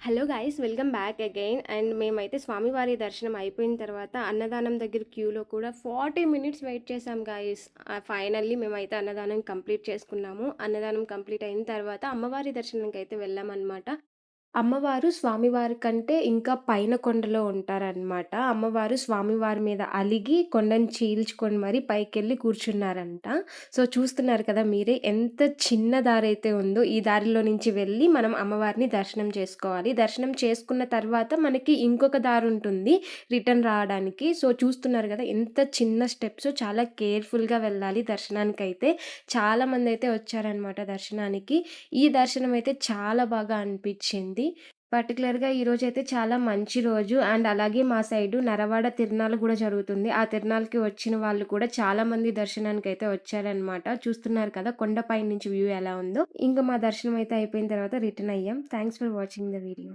Hello guys welcome back again and మేమైతే స్వామివారి దర్శనం అయిపోయిన తర్వాత అన్నదానం దగ్గర క్యూలో కూడా 40 మినిట్స్ వెయిట్ చేసాం గాయస్. ఫైనల్లీ మేమైతే అన్నదానం కంప్లీట్ చేసుకున్నాము. అన్నదానం కంప్లీట్ అయిన తర్వాత అమ్మవారి దర్శనానికి అయితే వెళ్ళామన్నమాట. అమ్మవారు స్వామివారి కంటే ఇంకా పైన కొండలో ఉంటారనమాట. అమ్మవారు స్వామివారి మీద అలిగి కొండని చీల్చుకొని మరి పైకెళ్ళి కూర్చున్నారంట. సో, చూస్తున్నారు కదా మీరే ఎంత చిన్న దారైతే ఉందో, ఈ దారిలో నుంచి వెళ్ళి మనం అమ్మవారిని దర్శనం చేసుకోవాలి. దర్శనం చేసుకున్న తర్వాత మనకి ఇంకొక దారుంటుంది రిటర్న్ రావడానికి. సో, చూస్తున్నారు కదా ఎంత చిన్న స్టెప్సో, చాలా కేర్‌ఫుల్‌గా వెళ్ళాలి దర్శనానికైతే. చాలామందైతే వచ్చారనమాట దర్శనానికి. ఈ దర్శనం అయితే చాలా బాగా అనిపిచ్చింది. పర్టిక్యులర్‌గా ఈరోజైతే చాలా మంచి రోజు. అండ్ అలాగే మా సైడు నరవాడ తిరునాళ్ళు గూడా జరుగుతుంది. ఆ తిరునాళ్ళకి వచ్చిన వాళ్ళు కూడా చాలామంది దర్శనానికైతే వచ్చారనమాట. చూస్తున్నారు కదా కొండ పైనుంచి వ్యూ ఎలా ఉందో. ఇంక మా దర్శనం అయితే అయిపోయిన తర్వాత రిటర్న్ అయ్యాం. Thanks for watching the video.